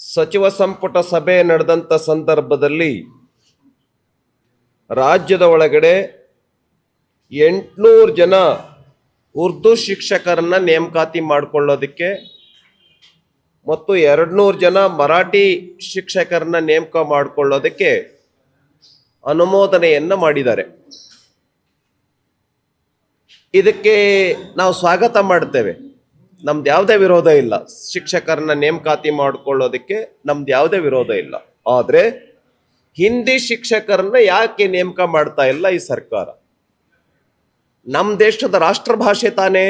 ಸಚಿವ ಸಂಪುಟ ಸಭೆ ನಡೆದಂಥ ಸಂದರ್ಭದಲ್ಲಿ ರಾಜ್ಯದ ಒಳಗಡೆ 800 ಜನ ಉರ್ದು ಶಿಕ್ಷಕರನ್ನ ನೇಮಕಾತಿ ಮಾಡಿಕೊಳ್ಳೋದಕ್ಕೆ ಮತ್ತು 200 ಜನ ಮರಾಠಿ ಶಿಕ್ಷಕರನ್ನ ನೇಮಕ ಮಾಡಿಕೊಳ್ಳೋದಕ್ಕೆ ಅನುಮೋದನೆಯನ್ನ ಮಾಡಿದ್ದಾರೆ. ಇದಕ್ಕೆ ನಾವು ಸ್ವಾಗತ ಮಾಡ್ತೇವೆ. ನಮ್ದು ಯಾವುದೇ ವಿರೋಧ ಇಲ್ಲ. ಶಿಕ್ಷಕರನ್ನ ನೇಮಕಾತಿ ಮಾಡಿಕೊಳ್ಳೋದಕ್ಕೆ ನಮ್ದು ಯಾವುದೇ ವಿರೋಧ ಇಲ್ಲ. ಆದರೆ ಹಿಂದಿ ಶಿಕ್ಷಕರನ್ನ ಯಾಕೆ ನೇಮಕ ಮಾಡ್ತಾ ಇಲ್ಲ ಈ ಸರ್ಕಾರ? ನಮ್ಮ ದೇಶದ ರಾಷ್ಟ್ರ ಭಾಷೆ ತಾನೇ.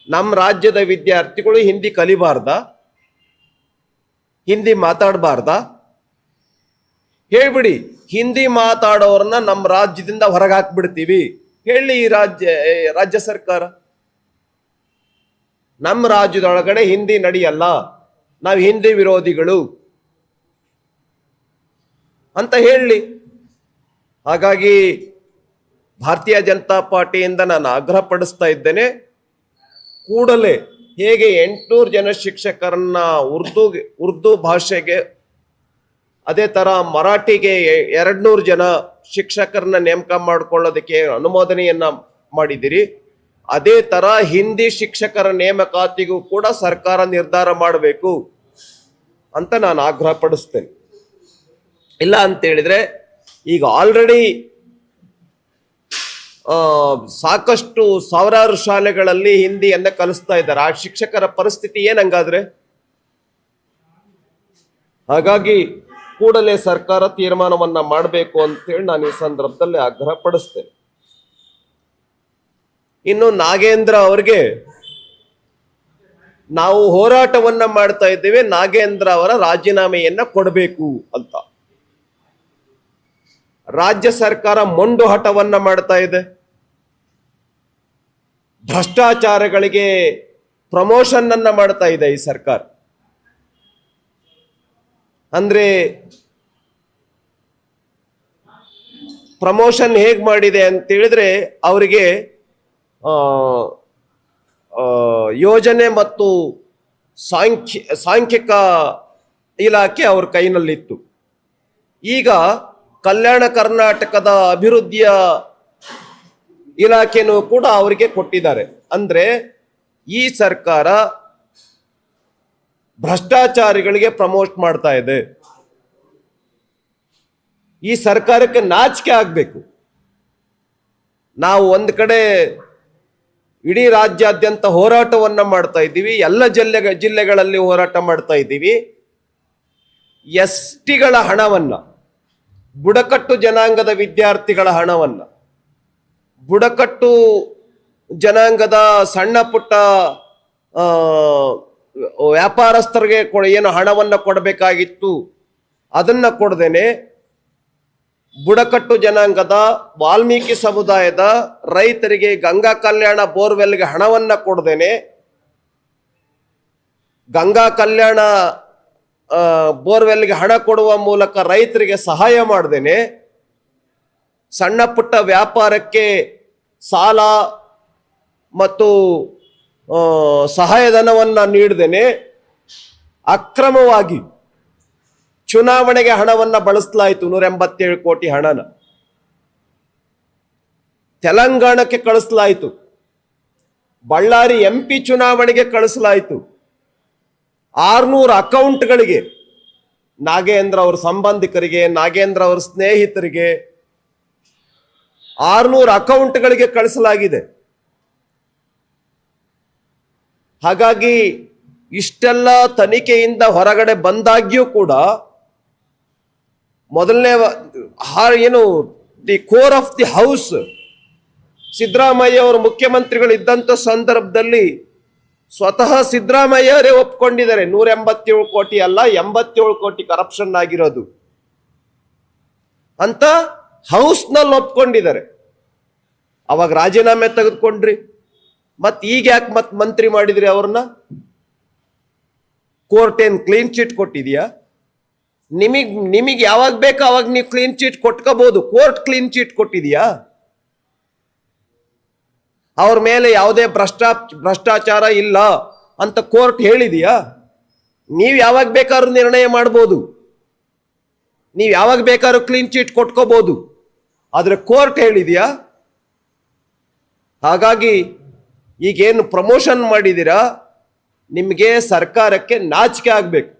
ನಮ್ಮ ರಾಜ್ಯದ ವಿದ್ಯಾರ್ಥಿಗಳು ಹಿಂದಿ ಕಲಿಬಾರ್ದ? ಹಿಂದಿ ಮಾತಾಡಬಾರ್ದ? ಹೇಳ್ಬಿಡಿ, ಹಿಂದಿ ಮಾತಾಡೋರನ್ನ ನಮ್ಮ ರಾಜ್ಯದಿಂದ ಹೊರಗೆ ಹಾಕ್ಬಿಡ್ತೀವಿ ಹೇಳಿ ಈ ರಾಜ್ಯ ಸರ್ಕಾರ. ನಮ್ಮ ರಾಜ್ಯದೊಳಗಡೆ ಹಿಂದಿ ನಡೆಯಲ್ಲ, ನಾವು ಹಿಂದಿ ವಿರೋಧಿಗಳು ಅಂತ ಹೇಳಿ. ಹಾಗಾಗಿ ಭಾರತೀಯ ಜನತಾ ಪಾರ್ಟಿಯಿಂದ ನಾನು ಆಗ್ರಹ ಪಡಿಸ್ತಾ ಇದ್ದೇನೆ, ಕೂಡಲೇ ಹೇಗೆ 800 ಜನ ಶಿಕ್ಷಕರನ್ನ ಉರ್ದು ಭಾಷೆಗೆ, ಅದೇ ತರ ಮರಾಠಿಗೆ 200 ಜನ ಶಿಕ್ಷಕರನ್ನ ನೇಮಕ ಮಾಡಿಕೊಳ್ಳೋದಕ್ಕೆ ಅನುಮೋದನೆಯನ್ನ ಮಾಡಿದಿರಿ, ಅದೇ ತರ ಹಿಂದಿ ಶಿಕ್ಷಕರ ನೇಮಕಾತಿಗೂ ಕೂಡ ಸರ್ಕಾರ ನಿರ್ಧಾರ ಮಾಡಬೇಕು ಅಂತ ನಾನು ಆಗ್ರಹ ಪಡಿಸ್ತೇನೆ. ಇಲ್ಲ ಅಂತ ಹೇಳಿದ್ರೆ ಈಗ ಆಲ್ರೆಡಿ ಸಾಕಷ್ಟು ಸಾವಿರಾರು ಶಾಲೆಗಳಲ್ಲಿ ಹಿಂದಿಯನ್ನ ಕಲಿಸ್ತಾ ಇದ್ದಾರೆ. ಆ ಶಿಕ್ಷಕರ ಪರಿಸ್ಥಿತಿ ಏನಂಗಾದ್ರೆ? ಹಾಗಾಗಿ ಕೂಡಲೇ ಸರ್ಕಾರ ತೀರ್ಮಾನವನ್ನ ಮಾಡಬೇಕು ಅಂತೇಳಿ ನಾನು ಈ ಸಂದರ್ಭದಲ್ಲಿ ಆಗ್ರಹ ಪಡಿಸ್ತೇನೆ. ಇನ್ನು ನಾಗೇಂದ್ರ ಅವರಿಗೆ ನಾವು ಹೋರಾಟವನ್ನ ಮಾಡ್ತಾ ಇದ್ದೇವೆ, ನಾಗೇಂದ್ರ ಅವರ ರಾಜೀನಾಮೆಯನ್ನ ಕೊಡಬೇಕು ಅಂತ. ರಾಜ್ಯ ಸರ್ಕಾರ ಮೊಂಡು ಹಠವನ್ನ ಮಾಡ್ತಾ ಇದೆ. ಭ್ರಷ್ಟಾಚಾರಗಳಿಗೆ ಪ್ರಮೋಷನ್ ಅನ್ನ ಮಾಡ್ತಾ ಇದೆ ಈ ಸರ್ಕಾರ. ಅಂದ್ರೆ ಪ್ರಮೋಷನ್ ಹೇಗ್ ಮಾಡಿದೆ ಅಂತ ಹೇಳಿದ್ರೆ, ಅವರಿಗೆ ಯೋಜನೆ ಮತ್ತು ಸಾಂಖ್ಯಿಕ ಇಲಾಖೆ ಅವ್ರ ಕೈನಲ್ಲಿತ್ತು. ಈಗ ಕಲ್ಯಾಣ ಕರ್ನಾಟಕದ ಅಭಿವೃದ್ಧಿಯ ಇಲಾಖೆನೂ ಕೂಡ ಅವರಿಗೆ ಕೊಟ್ಟಿದ್ದಾರೆ. ಅಂದ್ರೆ ಈ ಸರ್ಕಾರ ಭ್ರಷ್ಟಾಚಾರಿಗಳಿಗೆ ಪ್ರಮೋಟ್ ಮಾಡ್ತಾ ಇದೆ. ಈ ಸರ್ಕಾರಕ್ಕೆ ನಾಚಿಕೆ ಆಗ್ಬೇಕು. ನಾವು ಒಂದು ಕಡೆ ಇಡೀ ರಾಜ್ಯಾದ್ಯಂತ ಹೋರಾಟವನ್ನ ಮಾಡ್ತಾ ಇದ್ದೀವಿ, ಎಲ್ಲ ಜಿಲ್ಲೆಗಳಲ್ಲಿ ಹೋರಾಟ ಮಾಡ್ತಾ ಇದ್ದೀವಿ. ಎಸ್ಟಿಗಳ ಹಣವನ್ನ, ಬುಡಕಟ್ಟು ಜನಾಂಗದ ವಿದ್ಯಾರ್ಥಿಗಳ ಹಣವನ್ನ, ಬುಡಕಟ್ಟು ಜನಾಂಗದ ಸಣ್ಣ ಪುಟ್ಟ ವ್ಯಾಪಾರಸ್ಥರಿಗೆ ಏನು ಹಣವನ್ನ ಕೊಡಬೇಕಾಗಿತ್ತು ಅದನ್ನ ಕೊಡದೇನೆ, ಬುಡಕಟ್ಟು ಜನಾಂಗದ ವಾಲ್ಮೀಕಿ ಸಮುದಾಯದ ರೈತರಿಗೆ ಗಂಗಾ ಕಲ್ಯಾಣ ಬೋರ್ವೆಲ್ಗೆ ಹಣವನ್ನ ಕೊಡದೇನೆ, ಗಂಗಾ ಕಲ್ಯಾಣ ಬೋರ್ವೆಲ್ಗೆ ಹಣ ಕೊಡುವ ಮೂಲಕ ರೈತರಿಗೆ ಸಹಾಯ ಮಾಡದೇನೆ, ಸಣ್ಣ ಪುಟ್ಟ ವ್ಯಾಪಾರಕ್ಕೆ ಸಾಲ ಮತ್ತು ಸಹಾಯಧನವನ್ನ ನೀಡದೇನೆ ಅಕ್ರಮವಾಗಿ ಚುನಾವಣೆಗೆ ಹಣವನ್ನ ಬಳಸಲಾಯಿತು. 187 ಕೋಟಿ ಹಣನ ತೆಲಂಗಾಣಕ್ಕೆ ಕಳಿಸಲಾಯಿತು. ಬಳ್ಳಾರಿ MP ಚುನಾವಣೆಗೆ ಕಳಿಸಲಾಯಿತು. 600 ಅಕೌಂಟ್ಗಳಿಗೆ, ನಾಗೇಂದ್ರ ಅವರ ಸಂಬಂಧಿಕರಿಗೆ, ನಾಗೇಂದ್ರ ಅವರ ಸ್ನೇಹಿತರಿಗೆ 600 ಅಕೌಂಟ್ಗಳಿಗೆ ಕಳಿಸಲಾಗಿದೆ. ಹಾಗಾಗಿ ಇಷ್ಟೆಲ್ಲ ತನಿಖೆಯಿಂದ ಹೊರಗಡೆ ಬಂದಾಗ್ಯೂ ಕೂಡ ಮೊದಲನೇ ಏನು the core of the house Siddaramaiah ಅವರು ಮುಖ್ಯಮಂತ್ರಿಗಳು ಇದ್ದಂಥ ಸಂದರ್ಭದಲ್ಲಿ ಸ್ವತಃ ಸಿದ್ದರಾಮಯ್ಯವರೇ ಒಪ್ಕೊಂಡಿದ್ದಾರೆ 187 ಕೋಟಿ ಅಲ್ಲ 87 ಕೋಟಿ ಕರಪ್ಷನ್ ಆಗಿರೋದು ಅಂತ ಹೌಸ್ನಲ್ಲಿ ಒಪ್ಕೊಂಡಿದ್ದಾರೆ. ಅವಾಗ ರಾಜೀನಾಮೆ ತೆಗೆದುಕೊಂಡ್ರಿ, ಮತ್ ಈಗ ಯಾಕೆ ಮಂತ್ರಿ ಮಾಡಿದ್ರಿ ಅವ್ರನ್ನ? ಕೋರ್ಟ್ ಏನ್ ಕ್ಲೀನ್ ಚಿಟ್ ಕೊಟ್ಟಿದ್ಯಾ? ನಿಮಗೆ ಯಾವಾಗ ಬೇಕು ಅವಾಗ ನೀವು ಕ್ಲೀನ್ ಚಿಟ್ ಕೊಟ್ಕೋಬಹುದು. ಕೋರ್ಟ್ ಕ್ಲೀನ್ ಚಿಟ್ ಕೊಟ್ಟಿದ್ಯಾ? ಅವ್ರ ಮೇಲೆ ಯಾವುದೇ ಭ್ರಷ್ಟಾಚಾರ ಇಲ್ಲ ಅಂತ ಕೋರ್ಟ್ ಹೇಳಿದೆಯಾ? ನೀವು ಯಾವಾಗ ಬೇಕಾದ್ರೂ ನಿರ್ಣಯ ಮಾಡ್ಬೋದು, ನೀವು ಯಾವಾಗ ಬೇಕಾದ್ರೂ ಕ್ಲೀನ್ ಚೀಟ್ ಕೊಟ್ಕೋಬಹುದು, ಆದ್ರೆ ಕೋರ್ಟ್ ಹೇಳಿದ್ಯಾ? ಹಾಗಾಗಿ ಈಗೇನು ಪ್ರಮೋಷನ್ ಮಾಡಿದ್ದೀರಾ, ನಿಮಗೆ ಸರ್ಕಾರಕ್ಕೆ ನಾಚಿಕೆ ಆಗ್ಬೇಕು.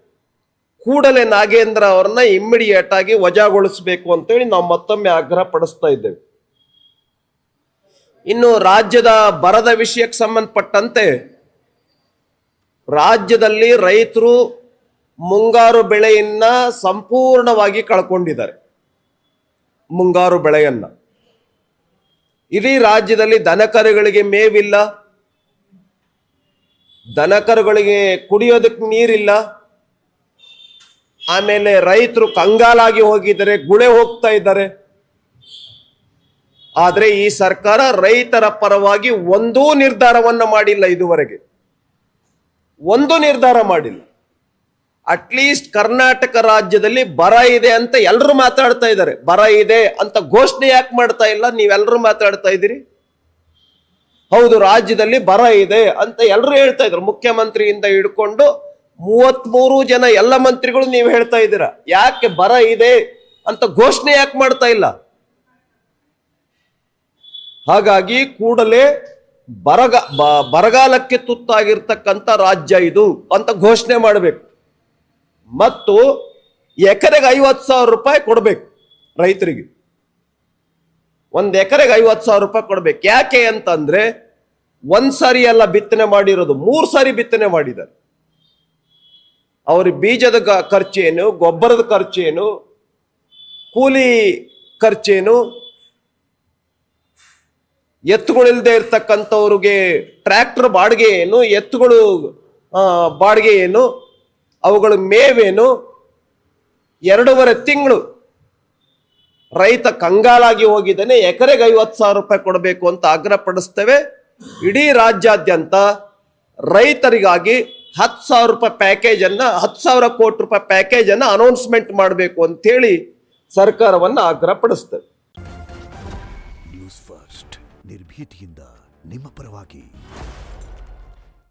ಕೂಡಲೇ ನಾಗೇಂದ್ರ ಅವ್ರನ್ನ ಇಮ್ಮಿಡಿಯೇಟ್ ಆಗಿ ವಜಾಗೊಳಿಸಬೇಕು ಅಂತೇಳಿ ನಾವು ಮತ್ತೊಮ್ಮೆ ಆಗ್ರಹ ಪಡಿಸ್ತಾ ಇದ್ದೇವೆ. ಇನ್ನು ರಾಜ್ಯದ ಬರದ ವಿಷಯಕ್ಕೆ ಸಂಬಂಧಪಟ್ಟಂತೆ ರಾಜ್ಯದಲ್ಲಿ ರೈತರು ಮುಂಗಾರು ಬೆಳೆಯನ್ನ ಸಂಪೂರ್ಣವಾಗಿ ಕಳ್ಕೊಂಡಿದ್ದಾರೆ. ಮುಂಗಾರು ಬೆಳೆಯನ್ನ ಇಡೀ ರಾಜ್ಯದಲ್ಲಿ ದನಕರುಗಳಿಗೆ ಮೇವಿಲ್ಲ, ದನಕರುಗಳಿಗೆ ಕುಡಿಯೋದಕ್ಕೆ ನೀರಿಲ್ಲ, ಆಮೇಲೆ ರೈತರು ಕಂಗಾಲಾಗಿ ಹೋಗಿದ್ದಾರೆ, ಗುಳೆ ಹೋಗ್ತಾ ಇದ್ದಾರೆ. ಆದ್ರೆ ಈ ಸರ್ಕಾರ ರೈತರ ಪರವಾಗಿ ಒಂದೂ ನಿರ್ಧಾರವನ್ನ ಮಾಡಿಲ್ಲ, ಇದುವರೆಗೆ ಒಂದು ನಿರ್ಧಾರ ಮಾಡಿಲ್ಲ. ಅಟ್ಲೀಸ್ಟ್ ಕರ್ನಾಟಕ ರಾಜ್ಯದಲ್ಲಿ ಬರ ಇದೆ ಅಂತ ಎಲ್ಲರೂ ಮಾತಾಡ್ತಾ ಇದ್ದಾರೆ, ಬರ ಇದೆ ಅಂತ ಘೋಷಣೆ ಯಾಕೆ ಮಾಡ್ತಾ ಇಲ್ಲ? ನೀವೆಲ್ಲರೂ ಮಾತಾಡ್ತಾ ಇದ್ದೀರಿ, ಹೌದು ರಾಜ್ಯದಲ್ಲಿ ಬರ ಇದೆ ಅಂತ ಎಲ್ಲರೂ ಹೇಳ್ತಾ ಇದ್ರು, ಮುಖ್ಯಮಂತ್ರಿಯಿಂದ ಹಿಡ್ಕೊಂಡು 33 ಜನ ಎಲ್ಲ ಮಂತ್ರಿಗಳು ನೀವು ಹೇಳ್ತಾ ಇದ್ದೀರಾ. ಯಾಕೆ ಬರ ಇದೆ ಅಂತ ಘೋಷಣೆ ಯಾಕೆ ಮಾಡ್ತಾ ಇಲ್ಲ? ಹಾಗಾಗಿ ಕೂಡಲೇ ಬರಗಾಲಕ್ಕೆ ತುತ್ತಾಗಿರ್ತಕ್ಕಂಥ ರಾಜ್ಯ ಇದು ಅಂತ ಘೋಷಣೆ ಮಾಡಬೇಕು. ಮತ್ತು ಎಕರೆಗೆ 50,000 ರೂಪಾಯಿ ಕೊಡಬೇಕು ರೈತರಿಗೆ, ಒಂದು ಎಕರೆಗೆ 50,000 ರೂಪಾಯಿ ಕೊಡ್ಬೇಕು. ಯಾಕೆ ಅಂತಂದ್ರೆ ಒಂದ್ಸಾರಿ ಎಲ್ಲ ಬಿತ್ತನೆ ಮಾಡಿರೋದು, 3 ಸಾರಿ ಬಿತ್ತನೆ ಮಾಡಿದ್ದಾರೆ. ಅವ್ರ ಬೀಜದ ಖರ್ಚೇನು, ಗೊಬ್ಬರದ ಖರ್ಚೇನು, ಕೂಲಿ ಖರ್ಚೇನು, ಎತ್ತುಗಳಿಲ್ಲದೆ ಇರ್ತಕ್ಕಂಥವ್ರಿಗೆ ಟ್ರ್ಯಾಕ್ಟರ್ ಬಾಡಿಗೆ ಏನು, ಎತ್ತುಗಳು ಬಾಡಿಗೆ ಏನು, ಅವುಗಳ ಮೇವೇನು, 2.5 ತಿಂಗಳು ರೈತ ಕಂಗಾಲಾಗಿ ಹೋಗಿದ್ದಾನೆ. ಎಕರೆಗೆ 50,000 ರೂಪಾಯಿ ಕೊಡಬೇಕು ಅಂತ ಆಗ್ರಹ ಪಡಿಸ್ತೇವೆ. ಇಡೀ ರಾಜ್ಯಾದ್ಯಂತ ರೈತರಿಗಾಗಿ 10,000 ರೂಪಾಯಿ ಪ್ಯಾಕೇಜ್ ಅನ್ನ, 10,000 ಕೋಟಿ ರೂಪಾಯಿ ಪ್ಯಾಕೇಜ್ ಅನ್ನ ಅನೌನ್ಸ್ಮೆಂಟ್ ಮಾಡಬೇಕು ಅಂತ ಹೇಳಿ ಸರ್ಕಾರವನ್ನ ಆಗ್ರಹ ಪಡಿಸ್ತೇವೆ. ನ್ಯೂಸ್ ಫಸ್ಟ್ ನಿರ್ಭೀತಿಯಿಂದ ನಿಮ್ಮ ಪರವಾಗಿ.